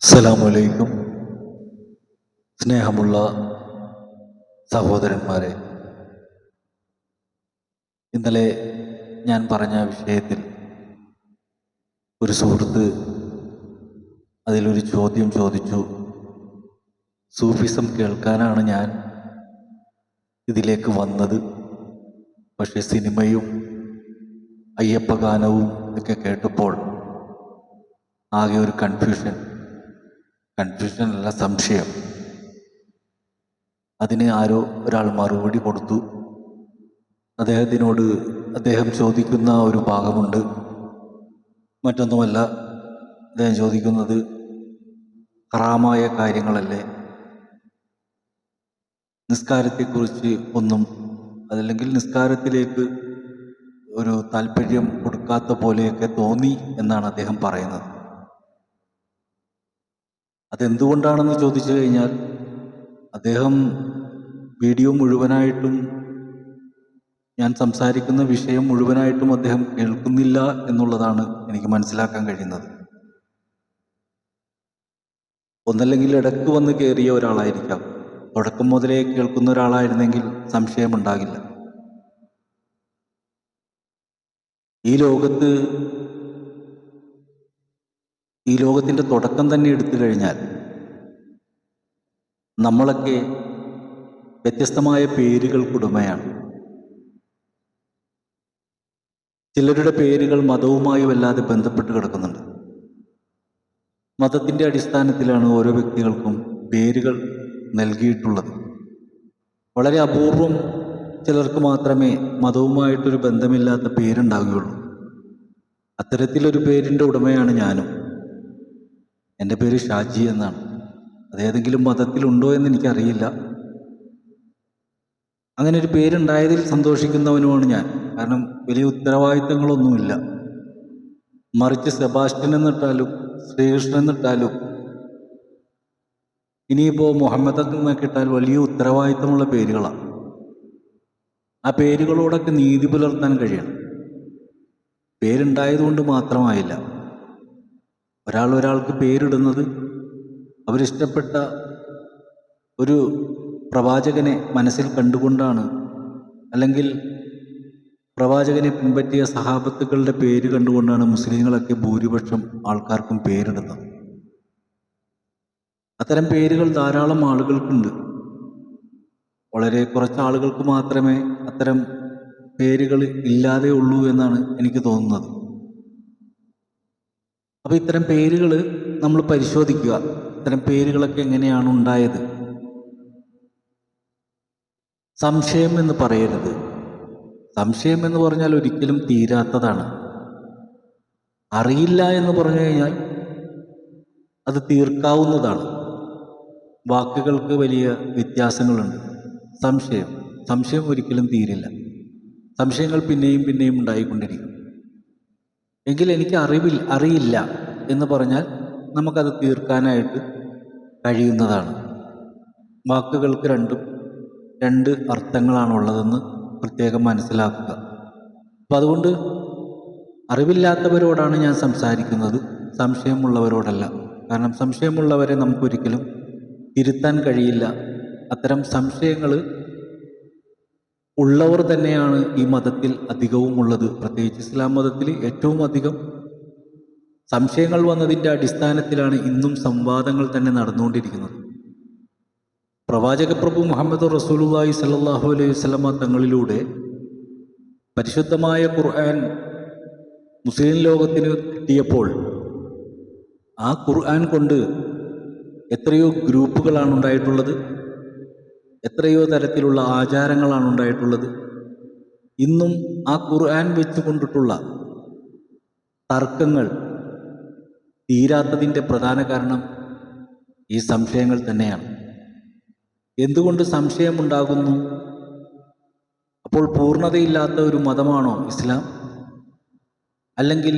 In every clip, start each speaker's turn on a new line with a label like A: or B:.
A: അസ്സലാമു അലൈക്കും. സ്നേഹമുള്ള സഹോദരന്മാരെ, ഇന്നലെ ഞാൻ പറഞ്ഞ വിഷയത്തിൽ ഒരു സുഹൃത്ത് അതിലൊരു ചോദ്യം ചോദിച്ചു. സൂഫിസം കേൾക്കാനാണ് ഞാൻ ഇതിലേക്ക് വന്നത്, പക്ഷെ സിനിമയും അയ്യപ്പഗാനവും ഒക്കെ കേട്ടപ്പോൾ ആകെ ഒരു കൺഫ്യൂഷനല്ല, സംശയം. അതിന് ആരോ ഒരാൾ മറുപടി കൊടുത്തു. അദ്ദേഹം ചോദിക്കുന്ന ഒരു ഭാഗമുണ്ട്. മറ്റൊന്നുമല്ല, അദ്ദേഹം ചോദിക്കുന്നത് ഹറാമായ കാര്യങ്ങളല്ലേ, നിസ്കാരത്തെക്കുറിച്ച് ഒന്നും, അതല്ലെങ്കിൽ നിസ്കാരത്തിലേക്ക് ഒരു താല്പര്യം കൊടുക്കാത്ത പോലെയൊക്കെ തോന്നി എന്നാണ് അദ്ദേഹം പറയുന്നത്. അതെന്തുകൊണ്ടാണെന്ന് ചോദിച്ചു കഴിഞ്ഞാൽ, അദ്ദേഹം വീഡിയോ മുഴുവനായിട്ടും, ഞാൻ സംസാരിക്കുന്ന വിഷയം മുഴുവനായിട്ടും അദ്ദേഹം കേൾക്കുന്നില്ല എന്നുള്ളതാണ് എനിക്ക് മനസ്സിലാക്കാൻ കഴിയുന്നത്. ഒന്നല്ലെങ്കിൽ ഇടയ്ക്ക് വന്ന് കയറിയ ഒരാളായിരിക്കാം. തുടക്കം മുതലേ കേൾക്കുന്ന ഒരാളായിരുന്നെങ്കിൽ സംശയമുണ്ടാകില്ല. ഈ ലോകത്തിൻ്റെ തുടക്കം തന്നെ എടുത്തു കഴിഞ്ഞാൽ നമ്മളൊക്കെ വ്യത്യസ്തമായ പേരുകൾക്കുടമയാണ്. ചിലരുടെ പേരുകൾ മതവുമായി വല്ലാതെ ബന്ധപ്പെട്ട് കിടക്കുന്നുണ്ട്. മതത്തിൻ്റെ അടിസ്ഥാനത്തിലാണ് ഓരോ വ്യക്തികൾക്കും പേരുകൾ നൽകിയിട്ടുള്ളത്. വളരെ അപൂർവം ചിലർക്ക് മാത്രമേ മതവുമായിട്ടൊരു ബന്ധമില്ലാത്ത പേരുണ്ടാവുകയുള്ളൂ. അത്തരത്തിലൊരു പേരിൻ്റെ ഉടമയാണ് ഞാനും. എൻ്റെ പേര് ഷാജി എന്നാണ്. അതേതെങ്കിലും മതത്തിലുണ്ടോ എന്ന് എനിക്കറിയില്ല. അങ്ങനെ ഒരു പേരുണ്ടായതിൽ സന്തോഷിക്കുന്നവനുമാണ് ഞാൻ. കാരണം വലിയ ഉത്തരവാദിത്തങ്ങളൊന്നുമില്ല. മറിച്ച് സെബാസ്റ്റ്യൻ എന്നിട്ടാലും ശ്രീകൃഷ്ണൻ എന്നിട്ടാലും ഇനിയിപ്പോൾ മുഹമ്മദ് എന്നൊക്കെ ഇട്ടാൽ വലിയ ഉത്തരവാദിത്തമുള്ള പേരുകളാണ്. ആ പേരുകളോടൊക്കെ നീതി പുലർത്താൻ കഴിയണം. പേരുണ്ടായതുകൊണ്ട് മാത്രമായില്ല. ഒരാൾക്ക് പേരിടുന്നത് അവരിഷ്ടപ്പെട്ട ഒരു പ്രവാചകനെ മനസ്സിൽ കണ്ടുകൊണ്ടാണ്, അല്ലെങ്കിൽ പ്രവാചകനെ പിൻപറ്റിയ സഹാബത്തുക്കളുടെ പേര് കണ്ടുകൊണ്ടാണ് മുസ്ലിങ്ങളൊക്കെ ഭൂരിപക്ഷം ആൾക്കാർക്കും പേരിടുന്നത്. അത്തരം പേരുകൾ ധാരാളം ആളുകൾക്കുണ്ട്. വളരെ കുറച്ച് ആളുകൾക്ക് മാത്രമേ അത്തരം പേരുകൾ ഇല്ലാതെ ഉള്ളൂ എന്നാണ് എനിക്ക് തോന്നുന്നത്. അപ്പോൾ ഇത്തരം പേരുകൾ നമ്മൾ പരിശോധിക്കുക. ഇത്തരം പേരുകളൊക്കെ എങ്ങനെയാണ് ഉണ്ടായത്? സംശയം എന്ന് പറയരുത്. സംശയം എന്ന് പറഞ്ഞാൽ ഒരിക്കലും തീരാത്തതാണ്. അറിയില്ല എന്ന് പറഞ്ഞു കഴിഞ്ഞാൽ അത് തീർക്കാവുന്നതാണ്. വാക്കുകൾക്ക് വലിയ വ്യത്യാസങ്ങളുണ്ട്. സംശയം ഒരിക്കലും തീരില്ല. സംശയങ്ങൾ പിന്നെയും ഉണ്ടായിക്കൊണ്ടിരിക്കും. എങ്കിൽ എനിക്ക് അറിയില്ല എന്ന് പറഞ്ഞാൽ നമുക്കത് തീർക്കാനായിട്ട് കഴിയുന്നതാണ്. വാക്കുകൾക്ക് രണ്ട് അർത്ഥങ്ങളാണുള്ളതെന്ന് പ്രത്യേകം മനസ്സിലാക്കുക. അപ്പം അതുകൊണ്ട് അറിവില്ലാത്തവരോടാണ് ഞാൻ സംസാരിക്കുന്നത്, സംശയമുള്ളവരോടല്ല. കാരണം സംശയമുള്ളവരെ നമുക്കൊരിക്കലും തിരുത്താൻ കഴിയില്ല. അത്തരം സംശയങ്ങൾ ഉള്ളവർ തന്നെയാണ് ഈ മതത്തിൽ അധികവും ഉള്ളത്. പ്രത്യേകിച്ച് ഇസ്ലാം മതത്തിൽ ഏറ്റവും അധികം സംശയങ്ങൾ വന്നതിൻ്റെ അടിസ്ഥാനത്തിലാണ് ഇന്നും സംവാദങ്ങൾ തന്നെ നടന്നുകൊണ്ടിരിക്കുന്നത്. പ്രവാചക പ്രഭു മുഹമ്മദ് റസൂലുള്ളാഹി സ്വല്ലല്ലാഹു അലൈഹി വസല്ലമ തങ്ങളിലൂടെ പരിശുദ്ധമായ ഖുർആൻ മുസ്ലിം ലോകത്തിന് കിട്ടിയപ്പോൾ ആ ഖുർആൻ കൊണ്ട് എത്രയോ ഗ്രൂപ്പുകളാണ് ഉണ്ടായിട്ടുള്ളത്, എത്രയോ തരത്തിലുള്ള ആചാരങ്ങളാണ് ഉണ്ടായിട്ടുള്ളത്. ഇന്നും ആ ഖുർആൻ വെച്ചുകൊണ്ടിട്ടുള്ള തർക്കങ്ങൾ തീരാത്തതിൻ്റെ പ്രധാന കാരണം ഈ സംശയങ്ങൾ തന്നെയാണ്. എന്തുകൊണ്ട് സംശയമുണ്ടാകുന്നു? അപ്പോൾ പൂർണ്ണതയില്ലാത്ത ഒരു മതമാണോ ഇസ്ലാം? അല്ലെങ്കിൽ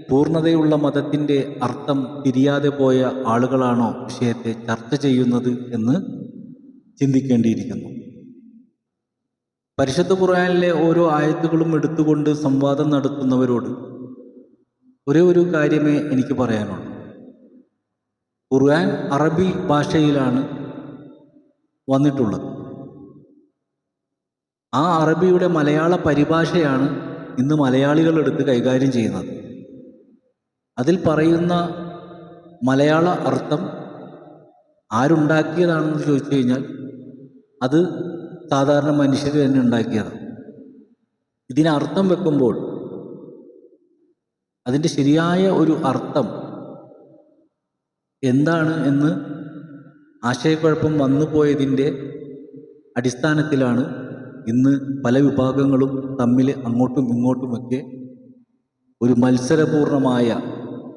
A: പൂർണ്ണതയുള്ള മതത്തിൻ്റെ അർത്ഥം തിരിയാതെ പോയ ആളുകളാണോ വിഷയത്തെ ചർച്ച ചെയ്യുന്നത് എന്ന് ചിന്തിക്കേണ്ടിയിരിക്കുന്നു. പരിശുദ്ധ ഖുർആനിലെ ഓരോ ആയത്തുകളും എടുത്തുകൊണ്ട് സംവാദം നടത്തുന്നവരോട് ഒരേ ഒരു കാര്യമേ എനിക്ക് പറയാനുള്ളൂ. ഖുർആൻ അറബി ഭാഷയിലാണ് വന്നിട്ടുള്ളത്. ആ അറബിയുടെ മലയാള പരിഭാഷയാണ് ഇന്ന് മലയാളികൾ എടുത്ത് കൈകാര്യം ചെയ്യുന്നത്. അതിൽ പറയുന്ന മലയാള അർത്ഥം ആരുണ്ടാക്കിയതാണെന്ന് ചോദിച്ചു കഴിഞ്ഞാൽ അത് സാധാരണ മനുഷ്യർ തന്നെ ഉണ്ടാക്കിയതാണ്. ഇതിനർത്ഥം വെക്കുമ്പോൾ അതിൻ്റെ ശരിയായ ഒരു അർത്ഥം എന്താണ് എന്ന് ആശയക്കുഴപ്പം വന്നു പോയതിൻ്റെ അടിസ്ഥാനത്തിലാണ് ഇന്ന് പല വിഭാഗങ്ങളും തമ്മിൽ അങ്ങോട്ടും ഇങ്ങോട്ടുമൊക്കെ ഒരു മത്സരപൂർണമായ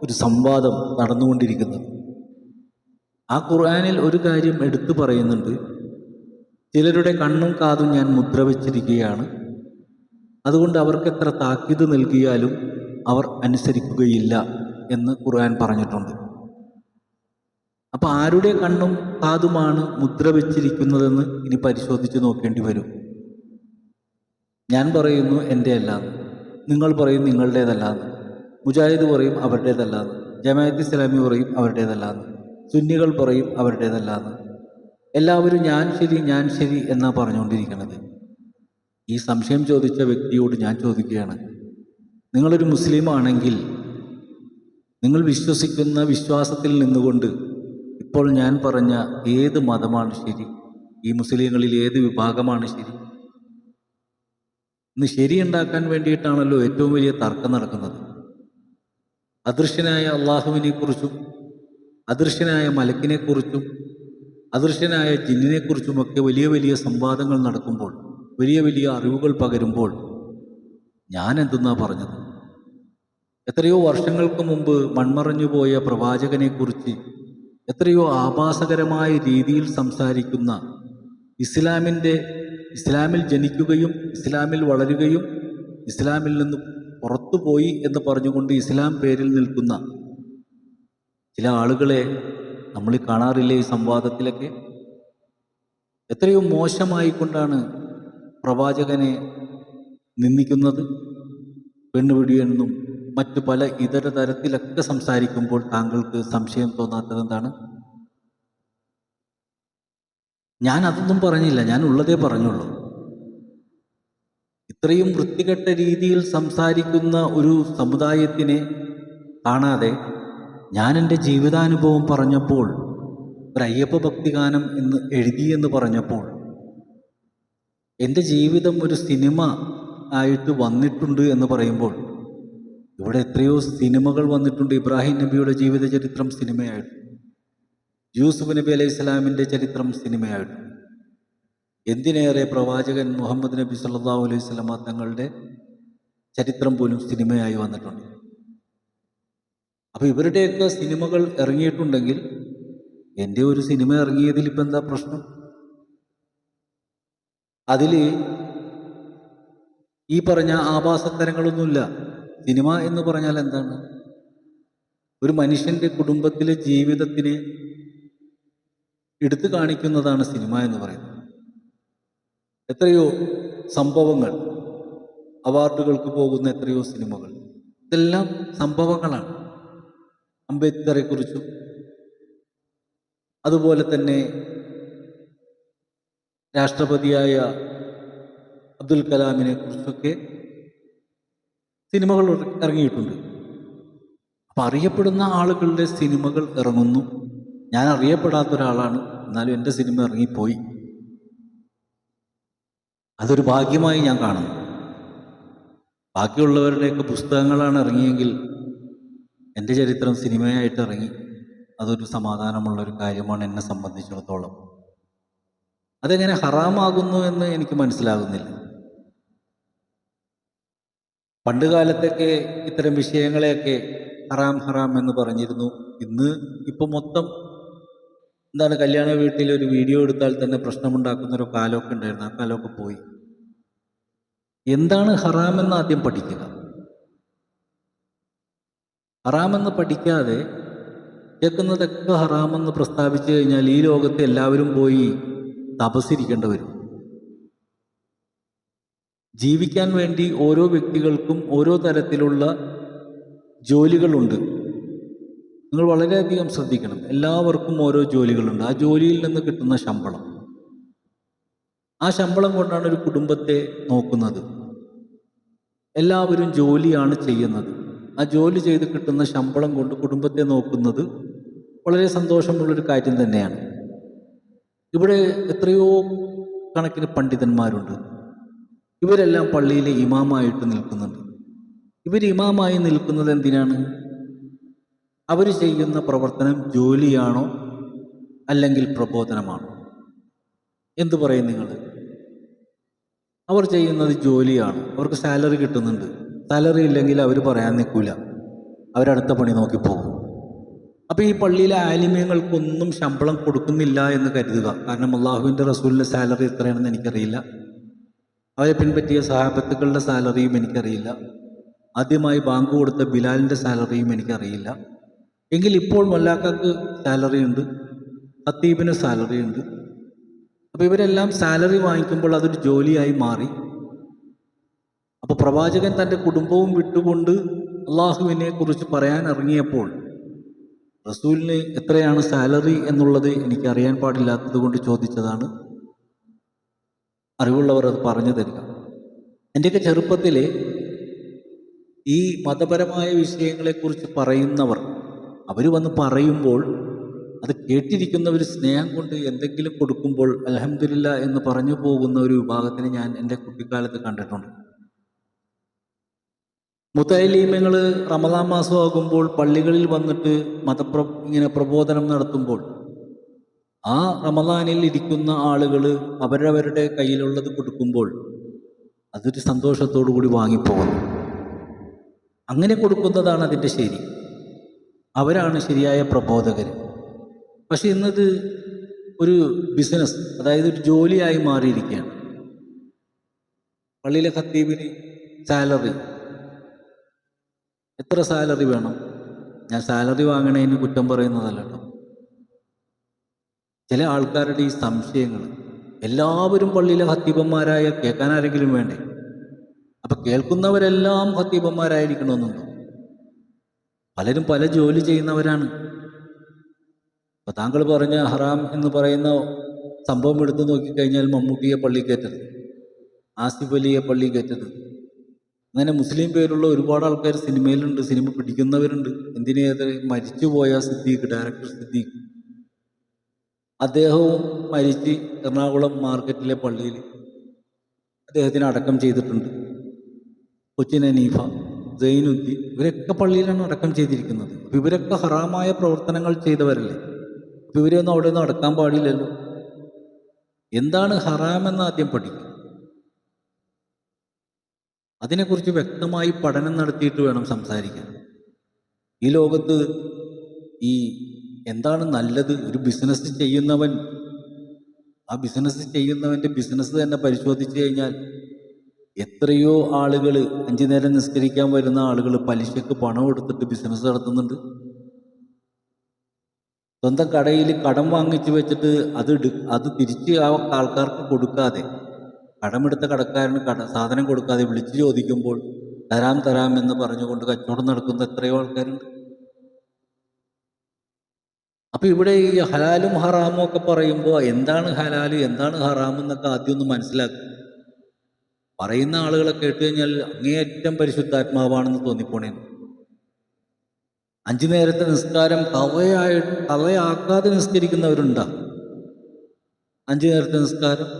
A: ഒരു സംവാദം നടന്നുകൊണ്ടിരിക്കുന്നത്. ആ ഖുർആനിൽ ഒരു കാര്യം എടുത്തു പറയുന്നുണ്ട്. ചിലരുടെ കണ്ണും കാതും ഞാൻ മുദ്ര വച്ചിരിക്കുകയാണ്, അതുകൊണ്ട് അവർക്ക് എത്ര താക്കീത് നൽകിയാലും അവർ അനുസരിക്കുകയില്ല എന്ന് ഖുർആൻ പറഞ്ഞിട്ടുണ്ട്. അപ്പോൾ ആരുടെ കണ്ണും കാതുമാണ് മുദ്ര വച്ചിരിക്കുന്നതെന്ന് ഇനി പരിശോധിച്ച് നോക്കേണ്ടി വരും. ഞാൻ പറയുന്നു എൻ്റെ അല്ലാന്ന്, നിങ്ങൾ പറയും നിങ്ങളുടേതല്ലാന്ന്, മുജാഹിദ് പറയും അവരുടേതല്ലാന്ന്, ജമാഅത്ത് ഇസ്ലാമി പറയും അവരുടേതല്ലാന്ന്, സുന്നികൾ പറയും അവരുടേതല്ലാന്ന്. എല്ലാവരും ഞാൻ ശരി എന്നാ പറഞ്ഞുകൊണ്ടിരിക്കുന്നത്. ഈ സംശയം ചോദിച്ച വ്യക്തിയോട് ഞാൻ ചോദിക്കുകയാണ്, നിങ്ങളൊരു മുസ്ലിം ആണെങ്കിൽ നിങ്ങൾ വിശ്വസിക്കുന്ന വിശ്വാസത്തിൽ നിന്നുകൊണ്ട് ഇപ്പോൾ ഞാൻ പറഞ്ഞ ഏത് മതമാണ് ശരി? ഈ മുസ്ലിങ്ങളിൽ ഏത് വിഭാഗമാണ് ശരി? ഇന്ന് ശരിയുണ്ടാക്കാൻ വേണ്ടിയിട്ടാണല്ലോ ഏറ്റവും വലിയ തർക്കം നടക്കുന്നത്. അദൃശ്യനായ അള്ളാഹുവിനെക്കുറിച്ചും അദൃശ്യനായ മലക്കിനെക്കുറിച്ചും അദൃശ്യനായ ജിന്നിനെക്കുറിച്ചുമൊക്കെ വലിയ വലിയ സംവാദങ്ങൾ നടക്കുമ്പോൾ, വലിയ വലിയ അറിവുകൾ പകരുമ്പോൾ ഞാൻ എന്തെന്നാ പറഞ്ഞത്? എത്രയോ വർഷങ്ങൾക്ക് മുമ്പ് മൺമറഞ്ഞു പോയ പ്രവാചകനെക്കുറിച്ച് എത്രയോ ആഭാസകരമായ രീതിയിൽ സംസാരിക്കുന്ന ഇസ്ലാമിൽ ജനിക്കുകയും ഇസ്ലാമിൽ വളരുകയും ഇസ്ലാമിൽ നിന്ന് പുറത്തുപോയി എന്ന് പറഞ്ഞുകൊണ്ട് ഇസ്ലാം പേരിൽ നിൽക്കുന്ന ചില ആളുകളെ നമ്മൾ കാണാറില്ലേ ഈ സംവാദത്തിലൊക്കെ? എത്രയോ മോശമായിക്കൊണ്ടാണ് പ്രവാചകനെ നിന്ദിക്കുന്നത്. പെണ്ണുപിടിയെന്നും മറ്റു പല ഇതര തരത്തിലൊക്കെ സംസാരിക്കുമ്പോൾ താങ്കൾക്ക് സംശയം തോന്നാത്തതെന്താണ്? ഞാൻ അതൊന്നും പറഞ്ഞില്ല, ഞാൻ ഉള്ളതേ പറഞ്ഞുള്ളൂ. ഇത്രയും വൃത്തികെട്ട രീതിയിൽ സംസാരിക്കുന്ന ഒരു സമുദായത്തിനെ കാണാതെ ഞാൻ എൻ്റെ ജീവിതാനുഭവം പറഞ്ഞപ്പോൾ, ഒരു അയ്യപ്പ ഭക്തിഗാനം എന്ന് എഴുതിയെന്ന് പറഞ്ഞപ്പോൾ, എൻ്റെ ജീവിതം ഒരു സിനിമ ആയിട്ട് വന്നിട്ടുണ്ട് എന്ന് പറയുമ്പോൾ, ഇവിടെ എത്രയോ സിനിമകൾ വന്നിട്ടുണ്ട്. ഇബ്രാഹിം നബിയുടെ ജീവിത ചരിത്രം സിനിമയായിട്ട്, യൂസുഫ് നബി അലൈഹി സ്വലാമിൻ്റെ ചരിത്രം സിനിമയായിട്ട്, എന്തിനേറെ പ്രവാചകൻ മുഹമ്മദ് നബി സല്ലല്ലാഹു അലൈഹി വസല്ലമ തങ്ങളുടെ ചരിത്രം പോലും സിനിമയായി വന്നിട്ടുണ്ട്. അപ്പോൾ ഇവരുടെയൊക്കെ സിനിമകൾ ഇറങ്ങിയിട്ടുണ്ടെങ്കിൽ എൻ്റെ ഒരു സിനിമ ഇറങ്ങിയതിൽ ഇപ്പം എന്താ പ്രശ്നം? അതിൽ ഈ പറഞ്ഞ ആഭാസത്തരങ്ങളൊന്നുമില്ല. സിനിമ എന്ന് പറഞ്ഞാൽ എന്താണ്? ഒരു മനുഷ്യൻ്റെ കുടുംബത്തിലെ ജീവിതത്തിനെ എടുത്തു കാണിക്കുന്നതാണ് സിനിമ എന്ന് പറയുന്നത്. എത്രയോ സംഭവങ്ങൾ, അവാർഡുകൾക്ക് പോകുന്ന എത്രയോ സിനിമകൾ, ഇതെല്ലാം സംഭവങ്ങളാണ്. അംബേദ്കറെക്കുറിച്ചും അതുപോലെ തന്നെ രാഷ്ട്രപതിയായ അബ്ദുൽ കലാമിനെ കുറിച്ചൊക്കെ സിനിമകൾ ഇറങ്ങിയിട്ടുണ്ട്. അപ്പം അറിയപ്പെടുന്ന ആളുകളുടെ സിനിമകൾ ഇറങ്ങുന്നു. ഞാൻ അറിയപ്പെടാത്ത ഒരാളാണ്, എന്നാലും എൻ്റെ സിനിമ ഇറങ്ങിപ്പോയി. അതൊരു ഭാഗ്യമായി ഞാൻ കാണുന്നു. ബാക്കിയുള്ളവരുടെയൊക്കെ പുസ്തകങ്ങളാണ് ഇറങ്ങിയെങ്കിൽ എൻ്റെ ചരിത്രം സിനിമയായിട്ട് ഇറങ്ങി, അതൊരു സമാധാനമുള്ളൊരു കാര്യമാണ് എന്നെ സംബന്ധിച്ചിടത്തോളം. അതെങ്ങനെ ഹറാമാകുന്നു എന്ന് എനിക്ക് മനസ്സിലാകുന്നില്ല. പണ്ട് കാലത്തൊക്കെ ഇത്തരം വിഷയങ്ങളെയൊക്കെ ഹറാം ഹറാം എന്ന് പറഞ്ഞിരുന്നു. ഇപ്പം മൊത്തം എന്താണ്, കല്യാണ വീട്ടിൽ ഒരു വീഡിയോ എടുത്താൽ തന്നെ പ്രശ്നമുണ്ടാക്കുന്നൊരു കാലമൊക്കെ ഉണ്ടായിരുന്നു. ആ കാലമൊക്കെ പോയി. എന്താണ് ഹറാമെന്ന് ആദ്യം പഠിക്കുക. ഹറാമെന്ന് പഠിക്കാതെ കേൾക്കുന്നതൊക്കെ ഹറാമെന്ന് പ്രസ്താവിച്ചു കഴിഞ്ഞാൽ ഈ ലോകത്ത് എല്ലാവരും പോയി തപസ്സിരിക്കേണ്ടി വരും. ജീവിക്കാൻ വേണ്ടി ഓരോ വ്യക്തികൾക്കും ഓരോ തരത്തിലുള്ള ജോലികളുണ്ട്. നിങ്ങൾ വളരെയധികം ശ്രദ്ധിക്കണം. എല്ലാവർക്കും ഓരോ ജോലികളുണ്ട്. ആ ജോലിയിൽ നിന്ന് കിട്ടുന്ന ശമ്പളം, ആ ശമ്പളം കൊണ്ടാണ് ഒരു കുടുംബത്തെ നോക്കുന്നത്. എല്ലാവരും ജോലിയാണ് ചെയ്യുന്നത്. ആ ജോലി ചെയ്ത് കിട്ടുന്ന ശമ്പളം കൊണ്ട് കുടുംബത്തെ നോക്കുന്നത് വളരെ സന്തോഷമുള്ളൊരു കാര്യം തന്നെയാണ്. ഇവിടെ എത്രയോ കണക്കിന് പണ്ഡിതന്മാരുണ്ട്. ഇവരെല്ലാം പള്ളിയിലെ ഇമാമായിട്ട് നിൽക്കുന്നുണ്ട്. ഇവർ ഇമാമായി നിൽക്കുന്നത് എന്തിനാണ്? അവർ ചെയ്യുന്ന പ്രവർത്തനം ജോലിയാണോ അല്ലെങ്കിൽ പ്രബോധനമാണോ? എന്തു പറയും നിങ്ങൾ? അവർ ചെയ്യുന്നത് ജോലിയാണ്. അവർക്ക് സാലറി കിട്ടുന്നുണ്ട്. സാലറി ഇല്ലെങ്കിൽ അവർ പറയാൻ നിൽക്കില്ല, അവരടുത്ത പണി നോക്കി പോകും. അപ്പോൾ ഈ പള്ളിയിലെ ആലിമ്യങ്ങൾക്കൊന്നും ശമ്പളം കൊടുക്കുന്നില്ല എന്ന് കരുതുക. കാരണം അള്ളാഹുവിൻ്റെ റസൂലിൻ്റെ സാലറി എത്രയാണെന്ന് എനിക്കറിയില്ല. അവരെ പിൻപറ്റിയ സഹാബത്തുക്കളുടെ സാലറിയും എനിക്കറിയില്ല. ആദ്യമായി ബാങ്ക് കൊടുത്ത ബിലാലിൻ്റെ സാലറിയും എനിക്കറിയില്ല. എങ്കിൽ ഇപ്പോൾ മൊല്ലാക്കക്ക് സാലറി ഉണ്ട്, ഖത്തീബിന് സാലറി ഉണ്ട്. അപ്പോൾ ഇവരെല്ലാം സാലറി വാങ്ങിക്കുമ്പോൾ അതൊരു ജോലിയായി മാറി. അപ്പോൾ പ്രവാചകൻ തൻ്റെ കുടുംബവും വിട്ടുകൊണ്ട് അള്ളാഹുവിനെ കുറിച്ച് പറയാൻ ഇറങ്ങിയപ്പോൾ റസൂലിന് എത്രയാണ് സാലറി എന്നുള്ളത് എനിക്കറിയാൻ പാടില്ലാത്തത് കൊണ്ട് ചോദിച്ചതാണ്. അറിവുള്ളവർ അത് പറഞ്ഞു തരിക. എൻ്റെയൊക്കെ ചെറുപ്പത്തിൽ ഈ മതപരമായ വിഷയങ്ങളെക്കുറിച്ച് പറയുന്നവർ അവർ വന്ന് പറയുമ്പോൾ അത് കേട്ടിരിക്കുന്നവർ സ്നേഹം കൊണ്ട് എന്തെങ്കിലും കൊടുക്കുമ്പോൾ അൽഹംദുലില്ലാ എന്ന് പറഞ്ഞു പോകുന്ന ഒരു വിഭാഗത്തിന് ഞാൻ എൻ്റെ കുട്ടിക്കാലത്ത് കണ്ടിട്ടുണ്ട്. മുത്തഅലിമീങ്ങൾ റമദാൻ മാസമാകുമ്പോൾ പള്ളികളിൽ വന്നിട്ട് ഇങ്ങനെ പ്രബോധനം നടത്തുമ്പോൾ ആ റമദാനിൽ ഇരിക്കുന്ന ആളുകൾ അവരവരുടെ കയ്യിലുള്ളത് കൊടുക്കുമ്പോൾ അതൊരു സന്തോഷത്തോടു കൂടി വാങ്ങിപ്പോകുന്നു. അങ്ങനെ കൊടുക്കുന്നതാണ് അതിൻ്റെ ശരി. അവരാണ് ശരിയായ പ്രബോധകർ. പക്ഷെ ഇന്നത് ഒരു ബിസിനസ്, അതായത് ഒരു ജോലിയായി മാറിയിരിക്കുകയാണ്. പള്ളിയിലെ ഖത്തീബിന് സാലറി, എത്ര സാലറി വേണം? ഞാൻ സാലറി വാങ്ങണതിന് കുറ്റം പറയുന്നതല്ല കേട്ടോ. ചില ആൾക്കാരുടെ ഈ സംശയങ്ങൾ, എല്ലാവരും പള്ളിയിലെ ഖത്തീബന്മാരായ കേൾക്കാൻ ആരെങ്കിലും വേണ്ടേ? അപ്പം കേൾക്കുന്നവരെല്ലാം ഖത്തീബന്മാരായിരിക്കണമെന്നുണ്ടോ? പലരും പല ജോലി ചെയ്യുന്നവരാണ്. അപ്പം താങ്കൾ പറഞ്ഞ ഹറാം എന്ന് പറയുന്ന സംഭവം എടുത്തു നോക്കിക്കഴിഞ്ഞാൽ മമ്മൂട്ടിയെ പള്ളി കയറ്റരുത്, ആസിഫ് അലിയെ പള്ളി കയറ്റരുത്. അങ്ങനെ മുസ്ലിം പേരുള്ള ഒരുപാട് ആൾക്കാർ സിനിമയിലുണ്ട്, സിനിമ പിടിക്കുന്നവരുണ്ട്. എന്തിനേത് മരിച്ചുപോയ സിദ്ദീഖ്, ഡയറക്ടർ സിദ്ദീഖ്, അദ്ദേഹവും മരിച്ച് എറണാകുളം മാർക്കറ്റിലെ പള്ളിയിൽ അദ്ദേഹത്തിന് അടക്കം ചെയ്തിട്ടുണ്ട്. കൊച്ചിൻ ഹനീഫ, സൈനുദ്ദീൻ, ഇവരൊക്കെ പള്ളിയിലാണ് അടക്കം ചെയ്തിരിക്കുന്നത്. അപ്പം ഇവരൊക്കെ ഹറാമായ പ്രവർത്തനങ്ങൾ ചെയ്തവരല്ലേ? അപ്പം ഇവരെയൊന്നും അവിടെ ഒന്നും അടക്കാൻ പാടില്ലല്ലോ. എന്താണ് ഹറാമെന്ന് ആദ്യം പഠിക്കും. അതിനെക്കുറിച്ച് വ്യക്തമായി പഠനം നടത്തിയിട്ട് വേണം സംസാരിക്കാൻ. ഈ ലോകത്ത് ഈ എന്താണ് നല്ലത്? ഒരു ബിസിനസ് ചെയ്യുന്നവൻ, ആ ബിസിനസ് ചെയ്യുന്നവൻ്റെ ബിസിനസ് തന്നെ പരിശോധിച്ച് കഴിഞ്ഞാൽ എത്രയോ ആളുകൾ 5 നേരം നിസ്കരിക്കാൻ വരുന്ന ആളുകൾ പലിശക്ക് പണം എടുത്തിട്ട് ബിസിനസ് നടത്തുന്നുണ്ട്. സ്വന്തം കടയിൽ കടം വാങ്ങിച്ചു വെച്ചിട്ട് അത് തിരിച്ച് ആ ആൾക്കാർക്ക് കൊടുക്കാതെ, കടമെടുത്ത കടക്കാരന് സാധനം കൊടുക്കാതെ വിളിച്ചു ചോദിക്കുമ്പോൾ തരാം തരാം എന്ന് പറഞ്ഞുകൊണ്ട് കച്ചവടം നടക്കുന്ന എത്രയോ ആൾക്കാരുണ്ട്. അപ്പം ഇവിടെ ഈ ഹലാലും ഹറാമും ഒക്കെ പറയുമ്പോൾ എന്താണ് ഹലാല് എന്താണ് ഹറാമെന്നൊക്കെ ആദ്യം ഒന്ന് മനസ്സിലാക്കുക. പറയുന്ന ആളുകളെ കേട്ട് കഴിഞ്ഞാൽ അങ്ങേയറ്റം പരിശുദ്ധാത്മാവാണെന്ന് തോന്നിപ്പോണേ. 5 നേരത്തെ നിസ്കാരം കവയാക്കാതെ നിസ്കരിക്കുന്നവരുണ്ടാ? 5 നേരത്തെ നിസ്കാരം,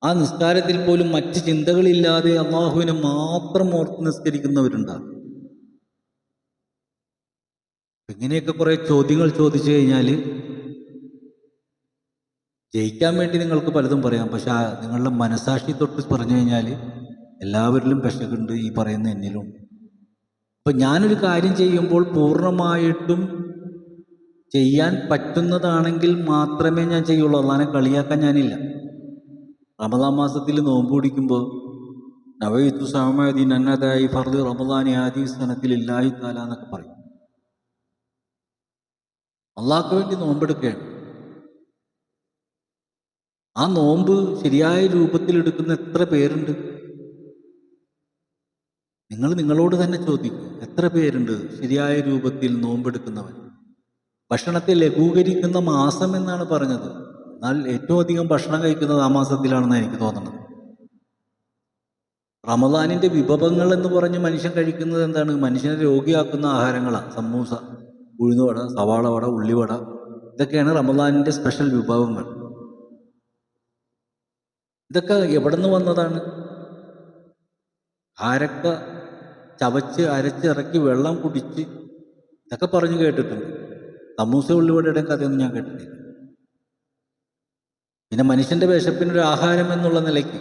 A: ആ നിസ്കാരത്തിൽ പോലും മറ്റ് ചിന്തകളില്ലാതെ അള്ളാഹുവിനെ മാത്രം ഓർത്ത് നിസ്കരിക്കുന്നവരുണ്ടാ? ഇങ്ങനെയൊക്കെ കുറേ ചോദ്യങ്ങൾ ചോദിച്ചു കഴിഞ്ഞാൽ ജയിക്കാൻ വേണ്ടി നിങ്ങൾക്ക് പലതും പറയാം. പക്ഷെ നിങ്ങളുടെ മനസാക്ഷി തൊട്ട് പറഞ്ഞു കഴിഞ്ഞാൽ എല്ലാവരിലും പെശകുണ്ട്, ഈ പറയുന്ന എന്നിലും. അപ്പം ഞാനൊരു കാര്യം ചെയ്യുമ്പോൾ പൂർണ്ണമായിട്ടും ചെയ്യാൻ പറ്റുന്നതാണെങ്കിൽ മാത്രമേ ഞാൻ ചെയ്യുള്ളൂ. അള്ളാനെ കളിയാക്കാൻ ഞാനില്ല. റമദാൻ മാസത്തിൽ നോമ്പ് പിടിക്കുമ്പോൾ നവൈത്തു സഹമദീൻ അന്നതായി ഫർദ് റമദാനി ആദി സനത്തിൽ ഇല്ലാഹി താല എന്നൊക്കെ പറയും. അള്ളാഹ്ക്ക് വേണ്ടി നോമ്പെടുക്കുകയാണ്. ആ നോമ്പ് ശരിയായ രൂപത്തിൽ എടുക്കുന്ന എത്ര പേരുണ്ട്? നിങ്ങൾ നിങ്ങളോട് തന്നെ ചോദിക്കും, എത്ര പേരുണ്ട് ശരിയായ രൂപത്തിൽ നോമ്പെടുക്കുന്നവൻ? ഭക്ഷണത്തെ ലഘൂകരിക്കുന്ന മാസം എന്നാണ് പറഞ്ഞത്. എന്നാൽ ഏറ്റവും അധികം ഭക്ഷണം കഴിക്കുന്നത് ആ മാസത്തിലാണെന്ന് എനിക്ക് തോന്നുന്നത്. റമദാനിന്റെ വിഭവങ്ങൾ എന്ന് പറഞ്ഞ് മനുഷ്യൻ കഴിക്കുന്നത് എന്താണ്? മനുഷ്യനെ രോഗിയാക്കുന്ന ആഹാരങ്ങളാണ്. സമൂസ, ഉഴുന്നുവട, സവാള വട, ഉള്ളിവട, ഇതൊക്കെയാണ് റമദാനിന്റെ സ്പെഷ്യൽ വിഭവങ്ങൾ. ഇതൊക്കെ എവിടെ നിന്ന് വന്നതാണ്? കാരക്ക ചവച്ച് അരച്ചിറക്കി വെള്ളം കുടിച്ച് ഇതൊക്കെ പറഞ്ഞു കേട്ടിട്ടുണ്ട്. സമൂസ ഉള്ളിവടയുടെ കഥയൊന്നും ഞാൻ കേട്ടിട്ടില്ല. പിന്നെ മനുഷ്യന്റെ വിശപ്പിനൊരു ആഹാരം എന്നുള്ള നിലയ്ക്ക്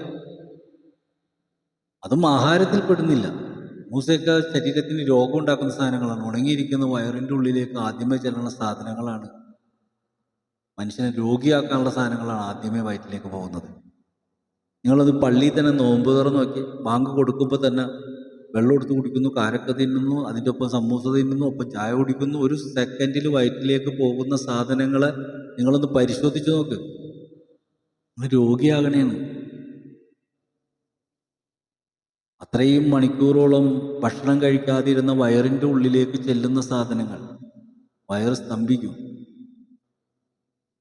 A: അതും ആഹാരത്തിൽ പെടുന്നില്ല. മൂസയൊക്കെ ശരീരത്തിന് രോഗം ഉണ്ടാക്കുന്ന സാധനങ്ങളാണ്. ഉണങ്ങിയിരിക്കുന്ന വയറിൻ്റെ ഉള്ളിലേക്ക് ആദ്യമേ ചെല്ലുന്ന സാധനങ്ങളാണ്, മനുഷ്യനെ രോഗിയാക്കാനുള്ള സാധനങ്ങളാണ് ആദ്യമേ വയറ്റിലേക്ക് പോകുന്നത്. നിങ്ങളത് പള്ളിയിൽ തന്നെ നോമ്പ് തുറന്ന് നോക്കി, ബാങ്ക് കൊടുക്കുമ്പോൾ തന്നെ വെള്ളം എടുത്ത് കുടിക്കുന്നു, കാരക്ക തിന്നുന്നു, അതിൻ്റെ ഒപ്പം സമൂസ തിന്നുന്നു, ഒപ്പം ചായ കുടിക്കുന്നു. ഒരു സെക്കൻഡിൽ വയറ്റിലേക്ക് പോകുന്ന സാധനങ്ങളെ നിങ്ങളൊന്ന് പരിശോധിച്ച് നോക്ക്. നിങ്ങൾ രോഗിയാകണേന്ന്. അത്രയും മണിക്കൂറോളം ഭക്ഷണം കഴിക്കാതിരുന്ന വയറിൻ്റെ ഉള്ളിലേക്ക് ചെല്ലുന്ന സാധനങ്ങൾ വയറ് സ്തംഭിക്കും.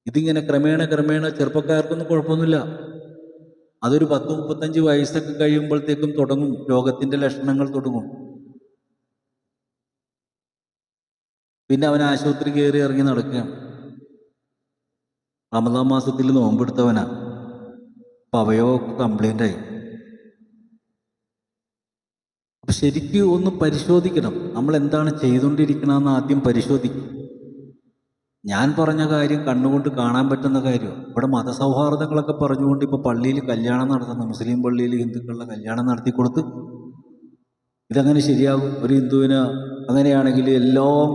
A: ഇതിങ്ങനെ ക്രമേണ ചെറുപ്പക്കാർക്കൊന്നും കുഴപ്പമൊന്നുമില്ല. അതൊരു 10-35 വയസ്സൊക്കെ കഴിയുമ്പോഴത്തേക്കും തുടങ്ങും, രോഗത്തിൻ്റെ ലക്ഷണങ്ങൾ തുടങ്ങും. പിന്നെ അവൻ ആശുപത്രി കയറി ഇറങ്ങി നടക്കുകയാണ്. റമദാൻ മാസത്തിൽ നോമ്പെടുത്തവനാ, അപ്പം അവയവമൊക്കെ കംപ്ലൈൻ്റായി. അപ്പം ശരിക്കും ഒന്ന് പരിശോധിക്കണം, നമ്മൾ എന്താണ് ചെയ്തുകൊണ്ടിരിക്കണമെന്ന് ആദ്യം പരിശോധിക്കും. ഞാൻ പറഞ്ഞ കാര്യം കണ്ണുകൊണ്ട് കാണാൻ പറ്റുന്ന കാര്യം. ഇവിടെ മതസൗഹാർദ്ദങ്ങളൊക്കെ പറഞ്ഞുകൊണ്ട് ഇപ്പോൾ പള്ളിയിൽ കല്യാണം നടത്തുന്നു, മുസ്ലിം പള്ളിയിൽ ഹിന്ദുക്കളുടെ കല്യാണം നടത്തി കൊടുത്ത് ഇതെങ്ങനെ ശരിയാകും? ഒരു ഹിന്ദുവിന് അങ്ങനെയാണെങ്കിൽ എല്ലാം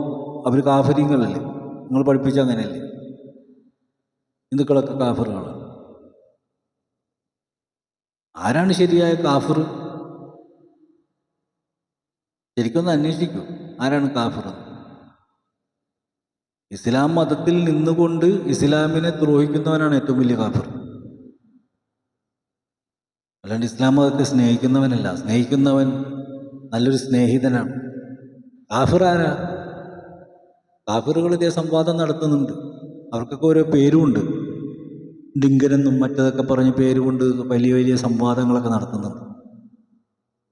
A: അവർ കാഫര്യങ്ങളല്ലേ? നിങ്ങൾ പഠിപ്പിച്ച അങ്ങനെയല്ലേ? ഹിന്ദുക്കളൊക്കെ കാഫറുകളാണ്. ആരാണ് ശരിയായ കാഫർ? ശരിക്കൊന്ന് അന്വേഷിക്കൂ, ആരാണ് കാഫർ? ഇസ്ലാം മതത്തിൽ നിന്നുകൊണ്ട് ഇസ്ലാമിനെ ദ്രോഹിക്കുന്നവനാണ് ഏറ്റവും വലിയ കാഫർ. അല്ലാണ്ട് ഇസ്ലാം മതത്തെ സ്നേഹിക്കുന്നവനല്ല. സ്നേഹിക്കുന്നവൻ നല്ലൊരു സ്നേഹിതനാണ്. കാഫിർ ആരാ? കാഫിറുകൾ ഇതേ സംവാദം നടത്തുന്നുണ്ട്. അവർക്കൊക്കെ ഓരോ പേരുമുണ്ട്. ഡിങ്കനെന്നും മറ്റതൊക്കെ പറഞ്ഞ് പേരുകൊണ്ട് വലിയ വലിയ സംവാദങ്ങളൊക്കെ നടത്തുന്നുണ്ട്.